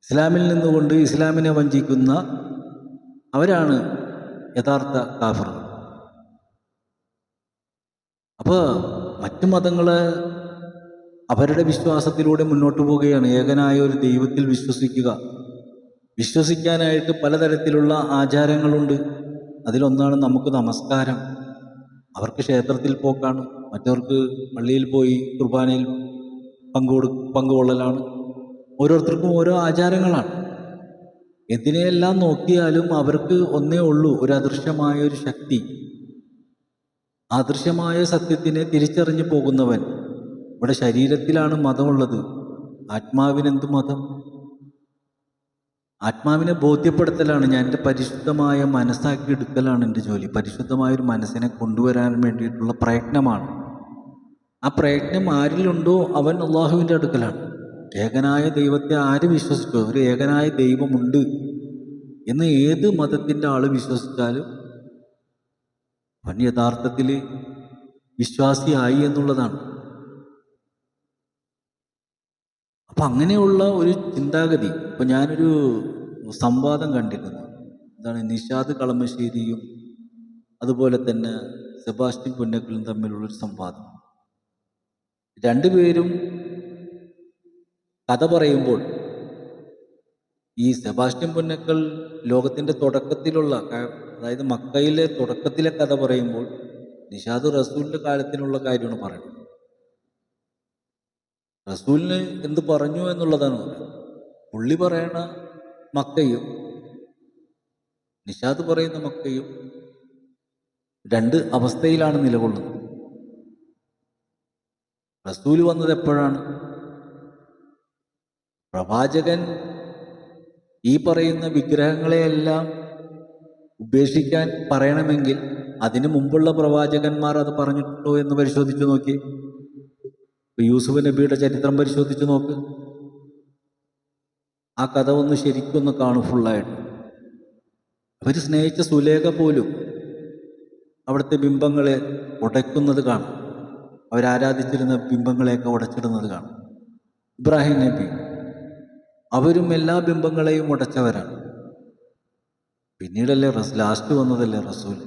A: ഇസ്ലാമിൽ നിന്നുകൊണ്ട് ഇസ്ലാമിനെ വഞ്ചിക്കുന്ന അവരാണ് യഥാർത്ഥ കാഫിറുകൾ. അപ്പോൾ മറ്റു മതങ്ങളെ അവരുടെ വിശ്വാസത്തിലൂടെ മുന്നോട്ട് പോവുകയാണ്. ഏകനായ ഒരു ദൈവത്തിൽ വിശ്വസിക്കുക. വിശ്വസിക്കാനായിട്ട് പലതരത്തിലുള്ള ആചാരങ്ങളുണ്ട്. അതിലൊന്നാണ് നമുക്ക് നമസ്കാരം. അവർക്ക് ക്ഷേത്രത്തിൽ പോക്കാണ്, മറ്റവർക്ക് പള്ളിയിൽ പോയി കുർബാനയിൽ പങ്കുകൊള്ളലാണ്. ഓരോരുത്തർക്കും ഓരോ ആചാരങ്ങളാണ്. എന്തിനെയെല്ലാം നോക്കിയാലും അവർക്ക് ഒന്നേ ഉള്ളൂ, ഒരു അദൃശ്യമായ ഒരു ശക്തി. അദൃശ്യമായ സത്യത്തിനെ തിരിച്ചറിഞ്ഞു പോകുന്നവൻ. ഇവിടെ ശരീരത്തിലാണ് മതമുള്ളത്, ആത്മാവിനെന്ത് മതം? ആത്മാവിനെ ബോധ്യപ്പെടുത്തലാണ്. ഞാൻ എൻ്റെ പരിശുദ്ധമായ മനസ്സാക്കി എടുക്കലാണ് എൻ്റെ ജോലി. പരിശുദ്ധമായൊരു മനസ്സിനെ കൊണ്ടുവരാൻ വേണ്ടിയിട്ടുള്ള പ്രയത്നമാണ്. ആ പ്രയത്നം ആരിലുണ്ടോ അവൻ അള്ളാഹുവിൻ്റെ അടുക്കലാണ്. ഏകനായ ദൈവത്തെ ആര് വിശ്വസിച്ചോ, ഒരു ഏകനായ ദൈവമുണ്ട് എന്ന് ഏത് മതത്തിൻ്റെ ആൾ വിശ്വസിച്ചാലും അവൻ യഥാർത്ഥത്തിൽ വിശ്വാസിയായി എന്നുള്ളതാണ്. അപ്പം അങ്ങനെയുള്ള ഒരു ചിന്താഗതി. ഇപ്പം ഞാനൊരു സംവാദം കണ്ടിരുന്നു. എന്താണ്, നിഷാദ് കളമശ്ശേരിയും അതുപോലെ തന്നെ സെബാസ്റ്റ്യൻ പുന്നക്കലും തമ്മിലുള്ളൊരു സംവാദം. രണ്ടുപേരും കഥ പറയുമ്പോൾ ഈ സെബാസ്റ്റ്യൻ പുന്നക്കൽ ലോകത്തിൻ്റെ തുടക്കത്തിലുള്ള, അതായത് മക്കയിലെ തുടക്കത്തിലെ കഥ പറയുമ്പോൾ നിഷാദ് റസൂലിൻ്റെ കാലത്തിനുള്ള കാര്യമാണ് പറയുന്നത്. റസൂലിന് എന്ത് പറഞ്ഞു എന്നുള്ളതാണ് പറയുന്നത്. പുള്ളി പറയണ മക്കയും നിഷാദ് പറയുന്ന മക്കയും രണ്ട് അവസ്ഥയിലാണ് നിലകൊള്ളുന്നത്. റസൂല് വന്നത് എപ്പോഴാണ്? പ്രവാചകൻ ഈ പറയുന്ന വിഗ്രഹങ്ങളെയെല്ലാം ഉപേക്ഷിക്കാൻ പറയണമെങ്കിൽ അതിനു മുമ്പുള്ള പ്രവാചകന്മാർ അത് പറഞ്ഞിട്ടുണ്ടോ എന്ന് പരിശോധിച്ചു നോക്കി. യൂസുഫ് നബിയുടെ ചരിത്രം പരിശോധിച്ചു നോക്ക്. ആ കഥ ഒന്ന് ശരിക്കൊന്ന് കാണും ഫുള്ളായിട്ട്. അവർ സ്നേഹിച്ച സുലേഖ പോലും അവിടുത്തെ ബിംബങ്ങളെ ഉടയ്ക്കുന്നത് കാണും. അവരാരാധിച്ചിരുന്ന ബിംബങ്ങളെയൊക്കെ ഉടച്ചിടുന്നത് കാണും. ഇബ്രാഹിം നബി, അവരും എല്ലാ ബിംബങ്ങളെയും ഉടച്ചവരാണ്. പിന്നീടല്ലേ ലാസ്റ്റ് വന്നതല്ലേ റസൂൽ.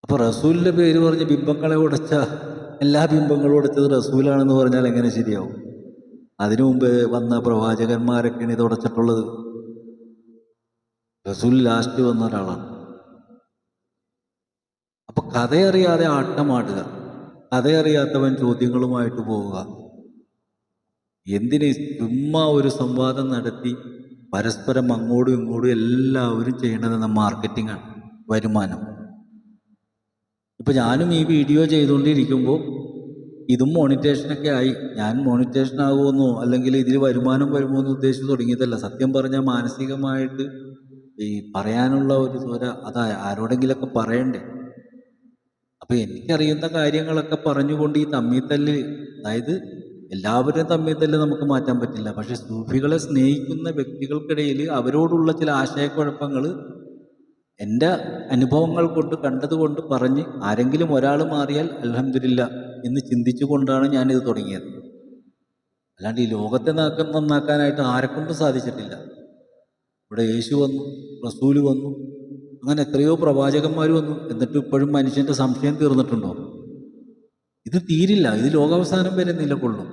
A: അപ്പൊ റസൂലിന്റെ പേര് പറഞ്ഞ് ബിംബങ്ങളെ ഉടച്ച, എല്ലാ ബിംബങ്ങളും ഉടച്ചത് റസൂലാണെന്ന് പറഞ്ഞാൽ എങ്ങനെ ശരിയാവും? അതിനു മുമ്പ് വന്ന പ്രവാചകന്മാരൊക്കെയാണ് ഇത് ഉടച്ചിട്ടുള്ളത്. റസൂൽ ലാസ്റ്റ് വന്ന ഒരാളാണ്. അപ്പൊ കഥയറിയാതെ ആട്ടമാടുക, കഥയറിയാത്തവൻ ചോദ്യങ്ങളുമായിട്ട് പോവുക. എന്തിന് ചുമ്മാ ഒരു സംവാദം നടത്തി പരസ്പരം അങ്ങോട്ടും ഇങ്ങോട്ടും എല്ലാവരും ചെയ്യേണ്ടത് മാർക്കറ്റിംഗ് ആണ്, വരുമാനം. ഇപ്പൊ ഞാനും ഈ വീഡിയോ ചെയ്തുകൊണ്ടിരിക്കുമ്പോൾ ഇതും മോണിറ്റേഷനൊക്കെ ആയി. ഞാൻ മോണിറ്റേഷൻ ആകുമെന്നോ അല്ലെങ്കിൽ ഇതിൽ വരുമാനം വരുമോ എന്ന് ഉദ്ദേശിച്ച് തുടങ്ങിയതല്ല. സത്യം പറഞ്ഞാൽ മാനസികമായിട്ട് ഈ പറയാനുള്ള ഒരു അത് ആരോടെങ്കിലൊക്കെ പറയണ്ടേ. അപ്പൊ എനിക്കറിയുന്ന കാര്യങ്ങളൊക്കെ പറഞ്ഞുകൊണ്ട് ഈ തമ്മിത്തല്ല്, അതായത് എല്ലാവരും തമ്മിത്തല്ല് നമുക്ക് മാറ്റാൻ പറ്റില്ല. പക്ഷെ സൂഫികളെ സ്നേഹിക്കുന്ന വ്യക്തികൾക്കിടയിൽ അവരോടുള്ള ചില ആശയക്കുഴപ്പങ്ങൾ എൻ്റെ അനുഭവങ്ങൾ കൊണ്ട് കണ്ടതുകൊണ്ട് പറഞ്ഞ് ആരെങ്കിലും ഒരാൾ മാറിയാൽ അൽഹംദുലില്ലാ എന്ന് ചിന്തിച്ചുകൊണ്ടാണ് ഞാനിത് തുടങ്ങിയത്. അല്ലാണ്ട് ഈ ലോകത്തെ നന്നാക്കാനായിട്ട് ആരെക്കൊണ്ടും സാധിച്ചിട്ടില്ല. ഇവിടെ യേശു വന്നു, റസൂല് വന്നു, അങ്ങനെ എത്രയോ പ്രവാചകന്മാർ വന്നു. എന്നിട്ടും ഇപ്പോഴും മനുഷ്യൻ്റെ സംശയം തീർന്നിട്ടുണ്ടോ? ഇത് തീരില്ല. ഇത് ലോകാവസാനം വരെ നിലകൊള്ളും.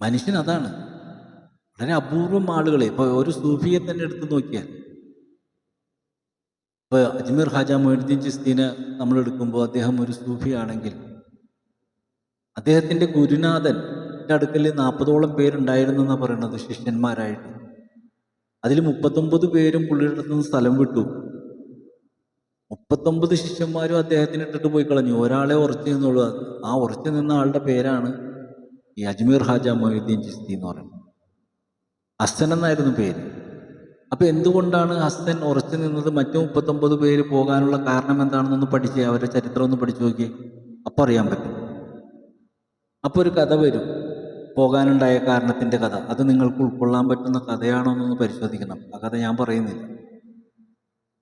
A: മനുഷ്യൻ അതാണ്. വളരെ അപൂർവം ആളുകളെ, ഇപ്പോൾ ഒരു സൂഫിയെ തന്നെ എടുത്തു നോക്കിയാൽ, ഇപ്പോൾ അജ്മീർ ഖാജ മൊയ്നുദ്ദീൻ ചിസ്തിനെ നമ്മൾ എടുക്കുമ്പോൾ അദ്ദേഹം ഒരു സൂഫിയാണെങ്കിൽ അദ്ദേഹത്തിൻ്റെ ഗുരുനാഥൻ്റെ അടുക്കൽ 40ഓളം പേരുണ്ടായിരുന്നെന്നാണ് പറയുന്നത് ശിഷ്യന്മാരായിട്ട്. അതിൽ 39 പേരും പുള്ളിയുടെ അടുത്ത് നിന്ന് സ്ഥലം വിട്ടു. 39 ശിഷ്യന്മാരും അദ്ദേഹത്തിന് ഇട്ടിട്ട് പോയി കളഞ്ഞു. ഒരാളെ ഉറച്ചു നിന്നുള്ളൂ. ആ ഉറച്ചു നിന്ന ആളുടെ പേരാണ് ഈ അജ്മീർ ഖാജ മൊയ്നുദ്ദീൻ ചിസ്തി എന്ന് പറയുന്നത്. ഹസ്സൻ എന്നായിരുന്നു പേര്. അപ്പൊ എന്തുകൊണ്ടാണ് ഹസ്സൻ ഉറച്ചു നിന്നത്? മറ്റു 39 പേര് പോകാനുള്ള കാരണം എന്താണെന്നൊന്ന് പഠിച്ച് അവരുടെ ചരിത്രം ഒന്ന് പഠിച്ചു നോക്കിയേ. അപ്പം അറിയാൻ പറ്റും. അപ്പോൾ ഒരു കഥ വരും, പോകാനുണ്ടായ കാരണത്തിൻ്റെ കഥ. അത് നിങ്ങൾക്ക് ഉൾക്കൊള്ളാൻ പറ്റുന്ന കഥയാണോ എന്നൊന്ന് പരിശോധിക്കണം. ആ കഥ ഞാൻ പറയുന്നില്ല.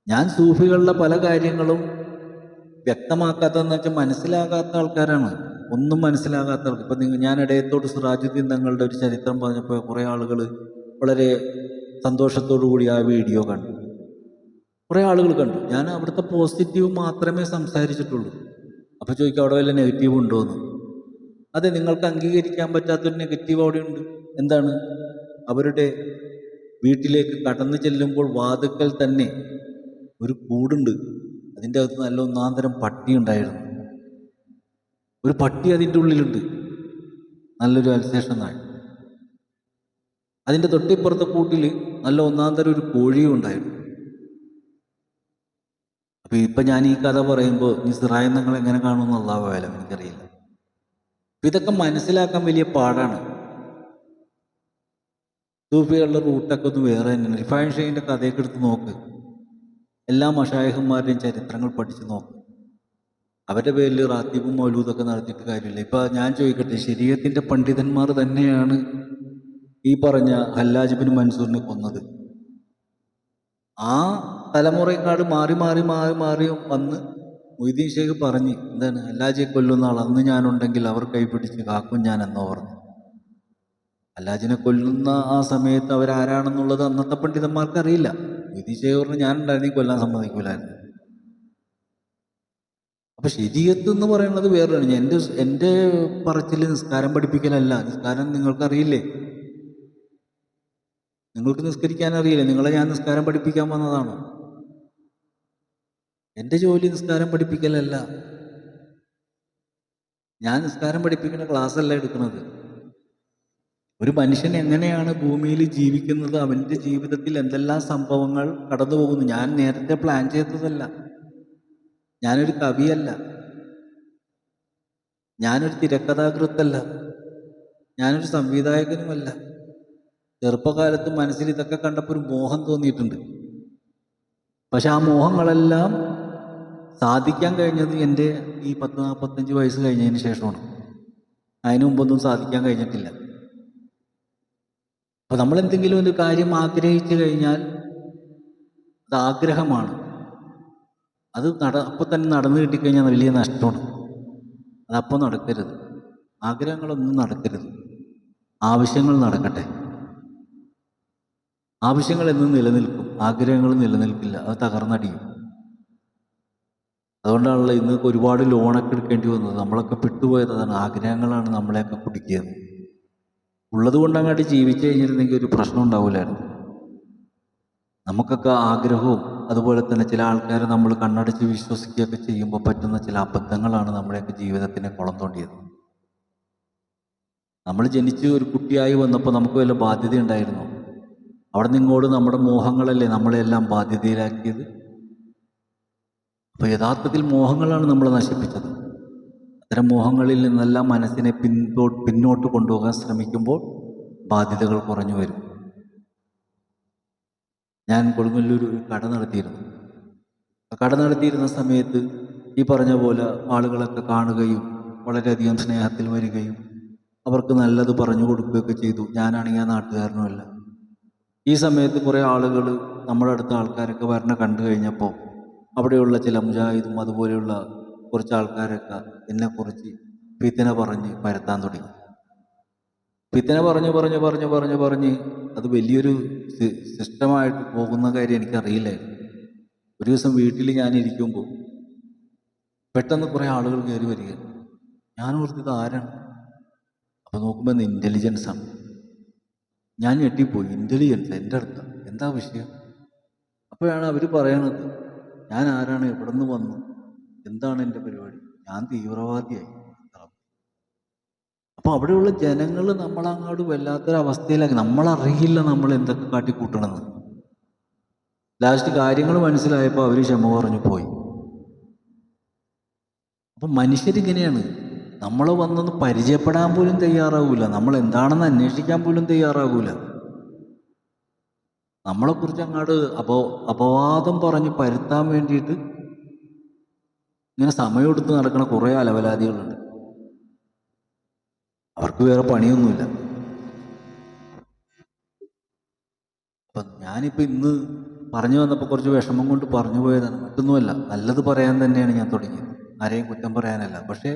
A: ഞാൻ സൂഫികളുടെ പല കാര്യങ്ങളും വ്യക്തമാക്കാത്തതെന്ന് വെച്ചാൽ മനസ്സിലാകാത്ത ആൾക്കാരാണ്. ഒന്നും മനസ്സിലാകാത്ത ആൾക്ക്. ഇപ്പം ഞാൻ ഇടയത്തോട് സിറാജുദ്ദീൻ തങ്ങളുടെ ഒരു ചരിത്രം പറഞ്ഞപ്പോൾ കുറേ ആളുകൾ വളരെ സന്തോഷത്തോടു കൂടി ആ വീഡിയോ കണ്ടു. കുറേ ആളുകൾ കണ്ടു. ഞാൻ അവിടുത്തെ പോസിറ്റീവ് മാത്രമേ സംസാരിച്ചിട്ടുള്ളൂ. അപ്പോൾ ചോദിക്കും അവിടെ വല്ല നെഗറ്റീവ് ഉണ്ടോ എന്ന്. അതെ, നിങ്ങൾക്ക് അംഗീകരിക്കാൻ പറ്റാത്തൊരു നെഗറ്റീവ് അവിടെ ഉണ്ട്. എന്താണ്? അവരുടെ വീട്ടിലേക്ക് കടന്നു ചെല്ലുമ്പോൾ വാതുക്കൽ തന്നെ ഒരു കൂടുണ്ട്. അതിൻ്റെ അകത്ത് നല്ല ഒന്നാന്തരം പട്ടി ഉണ്ടായിരുന്നു. ഒരു പട്ടി അതിൻ്റെ ഉള്ളിലുണ്ട്, നല്ലൊരു അൽസേഷൻ നായി. അതിൻ്റെ തൊട്ടിപ്പുറത്തെ കൂട്ടിൽ നല്ല ഒന്നാന്തരം ഒരു കോഴിയും ഉണ്ടായിരുന്നു. അപ്പം ഇപ്പം ഞാൻ ഈ കഥ പറയുമ്പോൾ ഈ സിറായ നിങ്ങൾ എങ്ങനെ കാണുമെന്ന് അല്ലാഹു ആലം, എനിക്കറിയില്ല. ഇതൊക്കെ മനസ്സിലാക്കാൻ വലിയ പാടാണ്. സൂഫികളുടെ റൂട്ടൊക്കെ ഒന്ന് വേറെ തന്നെയാണ്. റിഫായിൻ ഷെയ്ഖിൻ്റെ കഥയൊക്കെ എടുത്ത് നോക്ക്. എല്ലാ മശായിഖന്മാരുടെയും ചരിത്രങ്ങൾ പഠിച്ച് നോക്ക്. അവരുടെ പേരിൽ റാത്തീബും മൗലൂദൊക്കെ നടത്തിയിട്ട് കാര്യമില്ല. ഇപ്പം ഞാൻ ചോദിക്കട്ടെ, ശരീഅത്തിൻ്റെ പണ്ഡിതന്മാർ തന്നെയാണ് ഈ പറഞ്ഞ ഹല്ലാജ് ബിൻ മൻസൂറിനെ കൊന്നത്. ആ തലമുറയെക്കാട് മാറി മാറി മാറി മാറി വന്ന് മൊയ്തീൻ ഷേഖ് പറഞ്ഞ്, എന്താണ്, ഹല്ലാജിയെ കൊല്ലുന്ന ആൾ അന്ന് ഞാനുണ്ടെങ്കിൽ അവർ കൈപിടിച്ച് കാക്കും ഞാൻ എന്നോ പറഞ്ഞു. ഹല്ലാജിനെ കൊല്ലുന്ന ആ സമയത്ത് അവരാരാണെന്നുള്ളത് അന്നത്തെ പണ്ഡിതന്മാർക്ക് അറിയില്ല. മൊയ്തീൻ ഷേഖ് പറഞ്ഞു ഞാനുണ്ടായിരുന്നെങ്കിൽ കൊല്ലാൻ സമ്മതിക്കൂലായിരുന്നു. അപ്പൊ ശരീഅത്ത് എന്ന് പറയുന്നത് വേറൊരു. എൻ്റെ പറച്ചിൽ നിസ്കാരം പഠിപ്പിക്കലല്ല. നിസ്കാരം നിങ്ങൾക്കറിയില്ലേ? നിങ്ങൾക്ക് നിസ്കരിക്കാൻ അറിയില്ലേ? നിങ്ങളെ ഞാൻ നിസ്കാരം പഠിപ്പിക്കാൻ വന്നതാണോ? എൻ്റെ ജോലി നിസ്കാരം പഠിപ്പിക്കലല്ല. ഞാൻ നിസ്കാരം പഠിപ്പിക്കുന്ന ക്ലാസ്സല്ല എടുക്കുന്നത്. ഒരു മനുഷ്യൻ എങ്ങനെയാണ് ഭൂമിയിൽ ജീവിക്കുന്നത്, അവൻ്റെ ജീവിതത്തിൽ എന്തെല്ലാം സംഭവങ്ങൾ കടന്നു പോകുന്നു. ഞാൻ നേരത്തെ പ്ലാൻ ചെയ്തതല്ല. ഞാനൊരു കവിയല്ല, ഞാനൊരു തിരക്കഥാകൃത്തല്ല, ഞാനൊരു സംവിധായകനുമല്ല. ചെറുപ്പകാലത്ത് മനസ്സിൽ ഇതൊക്കെ കണ്ടപ്പോൾ ഒരു മോഹം തോന്നിയിട്ടുണ്ട്. പക്ഷെ ആ മോഹങ്ങളെല്ലാം സാധിക്കാൻ കഴിഞ്ഞത് എൻ്റെ ഈ 40-45 വയസ്സ് കഴിഞ്ഞതിന് ശേഷമാണ്. അതിനു മുമ്പൊന്നും സാധിക്കാൻ കഴിഞ്ഞിട്ടില്ല. അപ്പോൾ നമ്മളെന്തെങ്കിലും ഒരു കാര്യം ആഗ്രഹിച്ചു കഴിഞ്ഞാൽ അത് ആഗ്രഹമാണ്. അത് അപ്പോൾ തന്നെ നടന്നു കിട്ടിക്കഴിഞ്ഞാൽ വലിയ നഷ്ടമാണ്. അതപ്പോൾ നടക്കരുത്. ആഗ്രഹങ്ങളൊന്നും നടക്കരുത്. ആവശ്യങ്ങൾ നടക്കട്ടെ. ആവശ്യങ്ങൾ എന്നും നിലനിൽക്കും, ആഗ്രഹങ്ങൾ നിലനിൽക്കില്ല. അത് തകർന്നടിയും. അതുകൊണ്ടാണല്ലോ ഇന്ന് ഒരുപാട് ലോണൊക്കെ എടുക്കേണ്ടി വന്നത്. നമ്മളൊക്കെ പെട്ടുപോയത് അതാണ്. ആഗ്രഹങ്ങളാണ് നമ്മളെയൊക്കെ കുടുക്കിയത്. ഉള്ളത് കൊണ്ട് അങ്ങോട്ട് ജീവിച്ചു കഴിഞ്ഞിരുന്നെങ്കിൽ ഒരു പ്രശ്നം ഉണ്ടാവില്ലായിരുന്നു. നമുക്കൊക്കെ ആഗ്രഹവും അതുപോലെ തന്നെ ചില ആൾക്കാരെ നമ്മൾ കണ്ണടച്ച് വിശ്വസിക്കുകയൊക്കെ ചെയ്യുമ്പോൾ പറ്റുന്ന ചില അബദ്ധങ്ങളാണ് നമ്മുടെയൊക്കെ ജീവിതത്തിനെ കുളം തോണ്ടിയത്. നമ്മൾ ജനിച്ച് ഒരു കുട്ടിയായി വന്നപ്പോൾ നമുക്ക് വല്ല ബാധ്യത ഉണ്ടായിരുന്നോ? അവിടെ നിങ്ങോട് നമ്മുടെ മോഹങ്ങളല്ലേ നമ്മളെല്ലാം ബാധ്യതയിലാക്കിയത്. അപ്പോൾ യഥാർത്ഥത്തിൽ മോഹങ്ങളാണ് നമ്മളെ നശിപ്പിച്ചത്. അത്തരം മോഹങ്ങളിൽ നിന്നെല്ലാം മനസ്സിനെ പിന്നോട്ട് കൊണ്ടുപോകാൻ ശ്രമിക്കുമ്പോൾ ബാധ്യതകൾ കുറഞ്ഞു വരും. ഞാൻ കൊടുങ്ങല്ലൂർ ഒരു കട നടത്തിയിരുന്നു. കട നടത്തിയിരുന്ന സമയത്ത് ഈ പറഞ്ഞ പോലെ ആളുകളൊക്കെ കാണുകയും വളരെയധികം സ്നേഹത്തിൽ വരികയും അവർക്ക് നല്ലത് പറഞ്ഞു കൊടുക്കുകയൊക്കെ ചെയ്തു. ഞാനാണെങ്കിൽ ആ നാട്ടുകാരനുമല്ല. ഈ സമയത്ത് കുറേ ആളുകൾ, നമ്മുടെ അടുത്ത ആൾക്കാരൊക്കെ വരണ കണ്ടു കഴിഞ്ഞപ്പോൾ അവിടെയുള്ള ചില മുജാഹിദും അതുപോലെയുള്ള കുറച്ച് ആൾക്കാരൊക്കെ എന്നെക്കുറിച്ച് പിത്തന പറഞ്ഞ് പരത്താൻ തുടങ്ങി. പിത്തന പറഞ്ഞ് അത് വലിയൊരു സിസ്റ്റമായിട്ട് പോകുന്ന കാര്യം എനിക്കറിയില്ലായിരുന്നു. ഒരു ദിവസം വീട്ടിൽ ഞാനിരിക്കുമ്പോൾ പെട്ടെന്ന് കുറേ ആളുകൾ കയറി വരികയാണ്. ഞാൻ ഓർത്തത് ആരാണ്? അപ്പോൾ നോക്കുമ്പോൾ ഇത് ഇൻ്റലിജൻസാണ്. ഞാൻ ഞെട്ടിപ്പോയി. ഇൻ്റലിജൻസ് എൻ്റെ അടുത്ത് എന്താ വിഷയം? അപ്പോഴാണ് അവർ പറയണത്, ഞാൻ ആരാണ്, എവിടെ നിന്ന് വന്നു, എന്താണ് എൻ്റെ പരിപാടി, ഞാൻ തീവ്രവാദിയായി. അപ്പോൾ അവിടെയുള്ള ജനങ്ങൾ നമ്മളങ്ങോട്ട് വല്ലാത്തൊരവസ്ഥയിലാക്കി. നമ്മളറിയില്ല നമ്മൾ എന്തൊക്കെ കാട്ടിക്കൂട്ടണമെന്ന്. ലാസ്റ്റ് കാര്യങ്ങൾ മനസ്സിലായപ്പോൾ അവർ ക്ഷമ പറഞ്ഞു പോയി. അപ്പം മനുഷ്യരിങ്ങനെയാണ്. നമ്മൾ വന്നൊന്ന് പരിചയപ്പെടാൻ പോലും തയ്യാറാകൂല. നമ്മൾ എന്താണെന്ന് അന്വേഷിക്കാൻ പോലും തയ്യാറാകൂല. നമ്മളെക്കുറിച്ച് അങ്ങോട്ട് അപവാദം പറഞ്ഞ് പരത്താൻ വേണ്ടിയിട്ട് ഇങ്ങനെ സമയമെടുത്ത് നടക്കുന്ന കുറേ അലവലാദികളുണ്ട്. അവർക്ക് വേറെ പണിയൊന്നുമില്ല. അപ്പം ഞാനിപ്പോൾ ഇന്ന് പറഞ്ഞു വന്നപ്പോൾ കുറച്ച് വിഷമം കൊണ്ട് പറഞ്ഞു പോയതാണ്, മറ്റൊന്നുമല്ല. നല്ലത് പറയാൻ തന്നെയാണ് ഞാൻ തുടങ്ങിയത്, ആരെയും കുറ്റം പറയാനല്ല. പക്ഷേ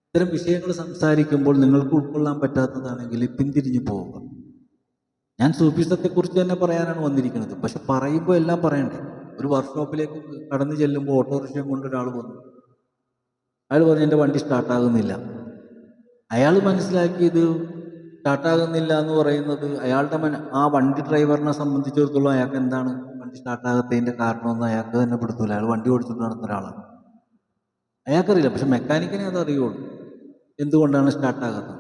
A: ഇത്തരം വിഷയങ്ങൾ സംസാരിക്കുമ്പോൾ നിങ്ങൾക്ക് ഉൾക്കൊള്ളാൻ പറ്റാത്തതാണെങ്കിൽ പിന്തിരിഞ്ഞു പോവുക. ഞാൻ സൂഫിസത്തെക്കുറിച്ച് തന്നെ പറയാനാണ് വന്നിരിക്കുന്നത്. പക്ഷെ പറയുമ്പോൾ എല്ലാം പറയണ്ടേ. ഒരു വർക്ക്ഷോപ്പിലേക്ക് കടന്നു ചെല്ലുമ്പോൾ ഓട്ടോറിക്ഷയും കൊണ്ട് ഒരാൾ വന്നു. അയാൾ പറഞ്ഞു എൻ്റെ വണ്ടി സ്റ്റാർട്ടാകുന്നില്ല. അയാൾ മനസ്സിലാക്കിയത് സ്റ്റാർട്ടാകുന്നില്ല എന്ന് പറയുന്നത് അയാളുടെ ആ വണ്ടി ഡ്രൈവറിനെ സംബന്ധിച്ചിടത്തോളം അയാൾക്ക് എന്താണ് വണ്ടി സ്റ്റാർട്ടാകാത്തതിൻ്റെ കാരണമെന്ന് അയാൾക്ക് തന്നെ പെടുത്തില്ല. അയാൾ വണ്ടി ഓടിച്ചിട്ട് നടന്ന ഒരാളാണ്. അയാൾക്കറിയില്ല. പക്ഷെ മെക്കാനിക്കിനെ അത് അറിയുള്ളൂ, എന്തുകൊണ്ടാണ് സ്റ്റാർട്ടാകാത്തത്.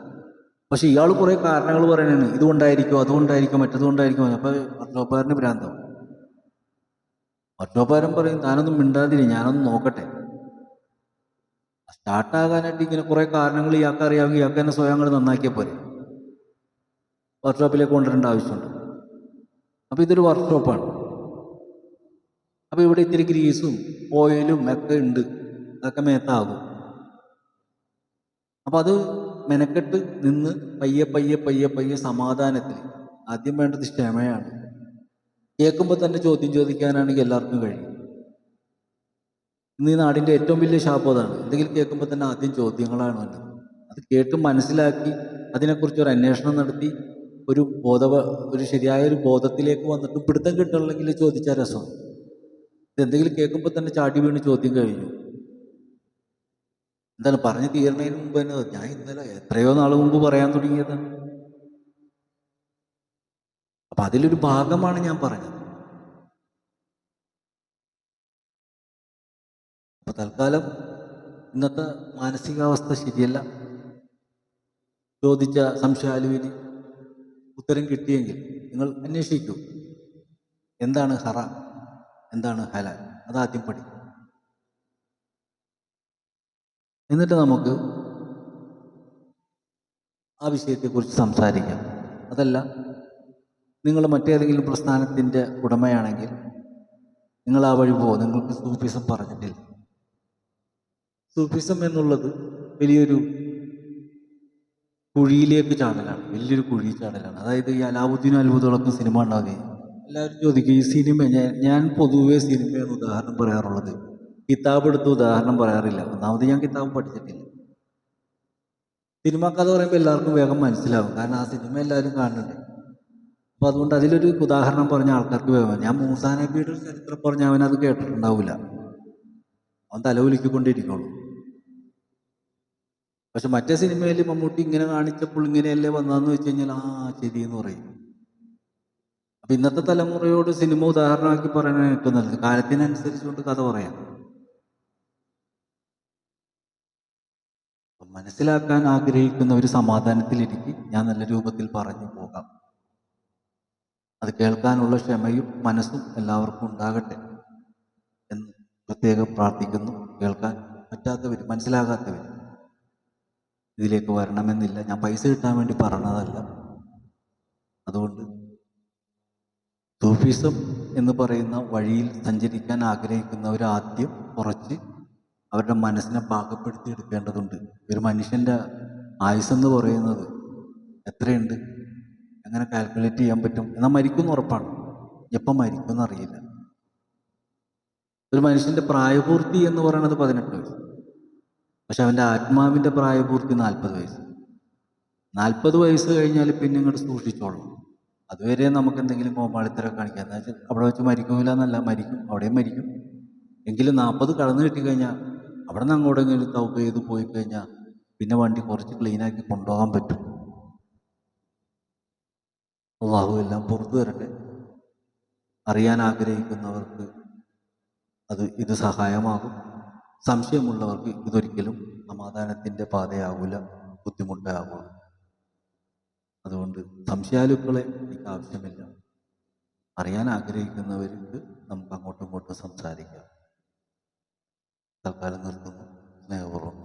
A: പക്ഷെ ഇയാൾ കുറേ കാരണങ്ങൾ പറയണാണ്. ഇതുകൊണ്ടായിരിക്കും, അതുകൊണ്ടായിരിക്കും, മറ്റതുകൊണ്ടായിരിക്കും. അപ്പോൾ വർക്ക്ഷോപ്പുകാരന് ഭ്രാന്തം. വർക്ക്ഷോപ്പുകാരൻ പറയും, താനൊന്നും മിണ്ടാതിരി, ഞാനൊന്ന് നോക്കട്ടെ. സ്റ്റാർട്ടാകാനായിട്ട് ഇങ്ങനെ കുറേ കാരണങ്ങൾ ഇയാൾക്ക് അറിയാമെങ്കിൽ ഇയാൾക്ക് തന്നെ സ്വയം അങ്ങോട്ട് നന്നാക്കിയാൽ പോരെ. വർക്ക്ഷോപ്പിലേക്ക് കൊണ്ടുവരേണ്ട ആവശ്യമുണ്ട്. അപ്പോൾ ഇതൊരു വർക്ക്ഷോപ്പാണ്. അപ്പോൾ ഇവിടെ ഇത്തിരി ഗ്രീസും ഓയിലും ഒക്കെ ഉണ്ട്, അതൊക്കെ മേത്താകും. അപ്പം അത് മെനക്കെട്ട് നിന്ന് പയ്യെ സമാധാനത്തിൽ. ആദ്യം വേണ്ടത് ക്ഷമയാണ്. കേൾക്കുമ്പോൾ തന്നെ ചോദ്യം ചോദിക്കാനാണെങ്കിൽ എല്ലാവർക്കും കഴിയും. ഇന്ന് ഈ നാടിൻ്റെ ഏറ്റവും വലിയ ശാപം അതാണ്. എന്തെങ്കിലും കേൾക്കുമ്പോൾ തന്നെ ആദ്യം ചോദ്യങ്ങളാണ് വേണ്ടത്. അത് കേട്ട് മനസ്സിലാക്കി അതിനെക്കുറിച്ച് ഒരു അന്വേഷണം നടത്തി ഒരു ശരിയായൊരു ബോധത്തിലേക്ക് വന്നിട്ട് പിടുത്തം കിട്ടണമെങ്കിൽ ചോദിച്ചാൽ രസം. ഇതെന്തെങ്കിലും കേൾക്കുമ്പോൾ തന്നെ ചാടി വീണ് ചോദ്യം കഴിഞ്ഞു. എന്താണ് പറഞ്ഞു തീരണതിന് മുമ്പ് തന്നെ ഞാൻ ഇന്നലെ എത്രയോ നാൾ മുമ്പ് പറയാൻ തുടങ്ങിയതാണ്. അപ്പം അതിലൊരു ഭാഗമാണ് ഞാൻ പറഞ്ഞത്. അപ്പോൾ തൽക്കാലം ഇന്നത്തെ മാനസികാവസ്ഥ ശരിയല്ല. ചോദിച്ച സംശയാലുവിന് ഉത്തരം കിട്ടിയെങ്കിൽ നിങ്ങൾ അന്വേഷിക്കൂ. എന്താണ് ഹറാം, എന്താണ് ഹലാൽ, അതാദ്യം പഠിക്കും. എന്നിട്ട് നമുക്ക് ആ വിഷയത്തെക്കുറിച്ച് സംസാരിക്കാം. അതല്ല, നിങ്ങൾ മറ്റേതെങ്കിലും പ്രസ്ഥാനത്തിൻ്റെ ഉടമയാണെങ്കിൽ നിങ്ങൾ ആ വഴി പോകും. നിങ്ങൾക്ക് സൂഫിസം പറഞ്ഞിട്ടില്ല. സൂഫിസം എന്നുള്ളത് വലിയൊരു കുഴിയിലേക്ക് ചാടലാണ്, വലിയൊരു കുഴി ചാടലാണ്. അതായത് ഈ അലാവുദ്ദീൻ അത്ഭുതങ്ങളൊക്കെ സിനിമ ഉണ്ടാവുകയെ എല്ലാവരും ചോദിക്കും ഈ സിനിമ, ഞാൻ പൊതുവെ സിനിമയെന്ന് ഉദാഹരണം പറയാറുള്ളത്, കിതാബ് എടുത്ത് ഉദാഹരണം പറയാറില്ല. ഒന്നാമത് ഞാൻ കിതാബ് പഠിച്ചിട്ടില്ല. സിനിമ കഥ പറയുമ്പോൾ എല്ലാവർക്കും വേഗം മനസ്സിലാവും, കാരണം ആ സിനിമ എല്ലാവരും കാണുന്നുണ്ട്. അപ്പം അതുകൊണ്ട് അതിലൊരു ഉദാഹരണം പറഞ്ഞ ആൾക്കാർക്ക് വേഗം, ഞാൻ മൂസാ നബിയുടെ ഒരു ചരിത്രം പറഞ്ഞ അവനത് കേട്ടിട്ടുണ്ടാവില്ല, അവൻ തലകുലുക്കിക്കൊണ്ടിരിക്കുള്ളൂ. പക്ഷെ മറ്റേ സിനിമയിൽ മമ്മൂട്ടി ഇങ്ങനെ കാണിച്ചപ്പോൾ ഇങ്ങനെയല്ലേ വന്നതെന്ന് വെച്ച് കഴിഞ്ഞാൽ ആ ശരിയെന്ന് പറയും. അപ്പം ഇന്നത്തെ തലമുറയോട് സിനിമ ഉദാഹരണമാക്കി പറയാനാണ് ഏറ്റവും നല്ലത്. കാലത്തിനനുസരിച്ചുകൊണ്ട് കഥ പറയാം. മനസ്സിലാക്കാൻ ആഗ്രഹിക്കുന്ന ഒരു സമാധാനത്തിലിരിക്കും, ഞാൻ നല്ല രൂപത്തിൽ പറഞ്ഞു പോകാം. അത് കേൾക്കാനുള്ള ക്ഷമയും മനസ്സും എല്ലാവർക്കും ഉണ്ടാകട്ടെ എന്ന് പ്രത്യേകം പ്രാർത്ഥിക്കുന്നു. കേൾക്കാൻ പറ്റാത്തവർ, മനസ്സിലാകാത്തവർ ഇതിലേക്ക് വരണമെന്നില്ല. ഞാൻ പൈസ കിട്ടാൻ വേണ്ടി പറഞ്ഞതല്ല. അതുകൊണ്ട് സൂഫിസം എന്ന് പറയുന്ന വഴിയിൽ സഞ്ചരിക്കാൻ ആഗ്രഹിക്കുന്നവർ ആദ്യം കുറച്ച് അവരുടെ മനസ്സിനെ പാകപ്പെടുത്തി എടുക്കേണ്ടതുണ്ട്. ഒരു മനുഷ്യൻ്റെ ആയുസ്സെന്ന് പറയുന്നത് എത്രയുണ്ട്, എങ്ങനെ കാൽക്കുലേറ്റ് ചെയ്യാൻ പറ്റും? എന്നാൽ മരിക്കുമെന്ന് ഉറപ്പാണ്, എപ്പം മരിക്കുമെന്ന് അറിയില്ല. ഒരു മനുഷ്യൻ്റെ പ്രായപൂർത്തി എന്ന് പറയുന്നത് 18 വയസ്സ്, പക്ഷെ അവൻ്റെ ആത്മാവിൻ്റെ പ്രായപൂർത്തി 40 വയസ്സ്. 40 വയസ്സ് കഴിഞ്ഞാൽ പിന്നെ ഇങ്ങോട്ട് സൂക്ഷിച്ചോളാം. അതുവരെ നമുക്ക് എന്തെങ്കിലും കോമാളിത്തരം കാണിക്കാം. എന്താ വെച്ചാൽ അവിടെ വെച്ച് മരിക്കില്ല എന്നല്ല, മരിക്കും, അവിടെയും മരിക്കും. എങ്കിലും 40 കടന്നു കിട്ടിക്കഴിഞ്ഞാൽ അവിടെ നിന്ന് അങ്ങോട്ടെങ്കിലും തൗബ ചെയ്ത് പോയി കഴിഞ്ഞാൽ പിന്നെ വണ്ടി കുറച്ച് ക്ലീനാക്കി കൊണ്ടുപോകാൻ പറ്റും. അള്ളാഹു എല്ലാം പുറത്തു തരട്ടെ. അറിയാൻ ആഗ്രഹിക്കുന്നവർക്ക് ഇത് സഹായമാകും. സംശയമുള്ളവർക്ക് ഇതൊരിക്കലും സമാധാനത്തിൻ്റെ പാതയാകില്ല, ബുദ്ധിമുട്ടാകുള്ളൂ. അതുകൊണ്ട് സംശയാലുക്കളെ എനിക്ക് ആവശ്യമില്ല. അറിയാൻ ആഗ്രഹിക്കുന്നവർക്ക് നമുക്ക് അങ്ങോട്ടും ഇങ്ങോട്ടും സംസാരിക്കാം. തൽക്കാലം നിർത്തുന്നു. സ്നേഹപൂർവ്വം.